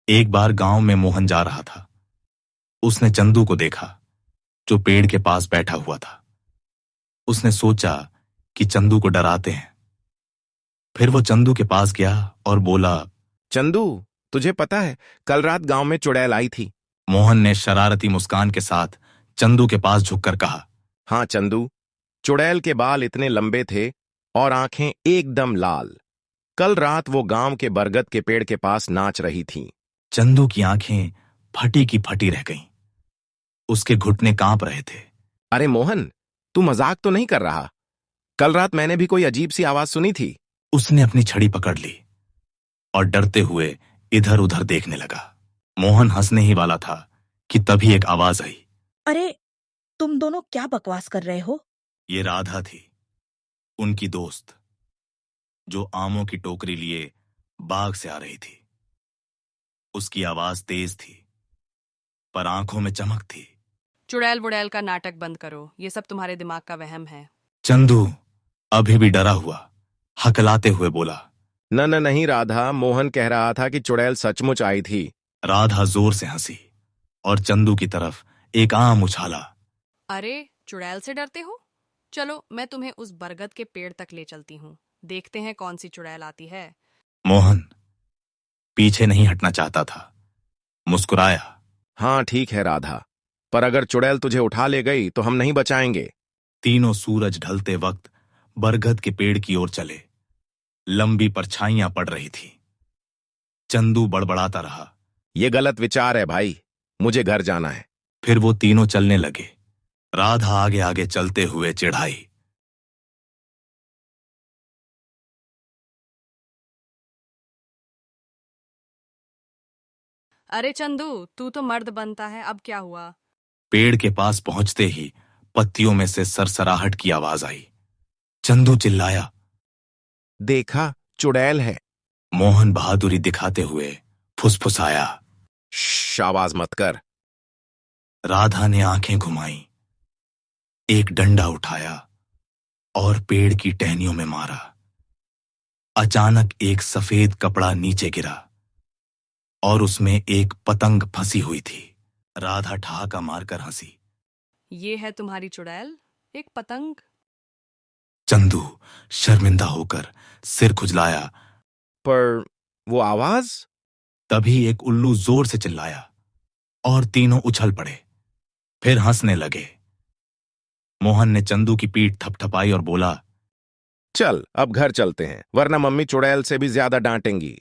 एक बार गांव में मोहन जा रहा था। उसने चंदू को देखा जो पेड़ के पास बैठा हुआ था। उसने सोचा कि चंदू को डराते हैं। फिर वो चंदू के पास गया और बोला, चंदू, तुझे पता है कल रात गांव में चुड़ैल आई थी। मोहन ने शरारती मुस्कान के साथ चंदू के पास झुककर कहा, हाँ चंदू, चुड़ैल के बाल इतने लंबे थे और आंखें एकदम लाल। कल रात वो गांव के बरगद के पेड़ के पास नाच रही थी। चंदू की आंखें फटी की फटी रह गईं। उसके घुटने कांप रहे थे। अरे मोहन, तू मजाक तो नहीं कर रहा? कल रात मैंने भी कोई अजीब सी आवाज सुनी थी। उसने अपनी छड़ी पकड़ ली और डरते हुए इधर उधर देखने लगा। मोहन हंसने ही वाला था कि तभी एक आवाज आई। अरे, तुम दोनों क्या बकवास कर रहे हो? ये राधा थी, उनकी दोस्त, जो आमों की टोकरी लिए बाग से आ रही थी। उसकी आवाज तेज थी, पर आंखों में चमक थी। चुड़ैल वुड़ैल का नाटक बंद करो, ये सब तुम्हारे दिमाग का वहम है। चंदू अभी भी डरा हुआ हकलाते हुए बोला, न नहीं राधा, मोहन कह रहा था कि चुड़ैल सचमुच आई थी। राधा जोर से हंसी और चंदू की तरफ एक आम उछाला। अरे, चुड़ैल से डरते हो? चलो मैं तुम्हें उस बरगद के पेड़ तक ले चलती हूँ, देखते हैं कौन सी चुड़ैल आती है। मोहन पीछे नहीं हटना चाहता था, मुस्कुराया। हाँ ठीक है राधा, पर अगर चुड़ैल तुझे उठा ले गई तो हम नहीं बचाएंगे। तीनों सूरज ढलते वक्त बरगद के पेड़ की ओर चले। लंबी परछाइयां पड़ रही थी। चंदू बड़बड़ाता रहा, ये गलत विचार है भाई, मुझे घर जाना है। फिर वो तीनों चलने लगे। राधा आगे आगे चलते हुए चिढ़ाई, अरे चंदू, तू तो मर्द बनता है, अब क्या हुआ? पेड़ के पास पहुंचते ही पत्तियों में से सरसराहट की आवाज आई। चंदू चिल्लाया, देखा, चुड़ैल है। मोहन बहादुरी दिखाते हुए फुसफुसाया। आवाज मत कर। राधा ने आंखें घुमाई, एक डंडा उठाया और पेड़ की टहनियों में मारा। अचानक एक सफेद कपड़ा नीचे गिरा और उसमें एक पतंग फंसी हुई थी। राधा ठहाका मारकर हंसी। ये है तुम्हारी चुड़ैल, एक पतंग? चंदू शर्मिंदा होकर सिर खुजलाया। पर वो आवाज? तभी एक उल्लू जोर से चिल्लाया और तीनों उछल पड़े, फिर हंसने लगे। मोहन ने चंदू की पीठ थपथपाई और बोला, चल अब घर चलते हैं, वरना मम्मी चुड़ैल से भी ज्यादा डांटेंगी।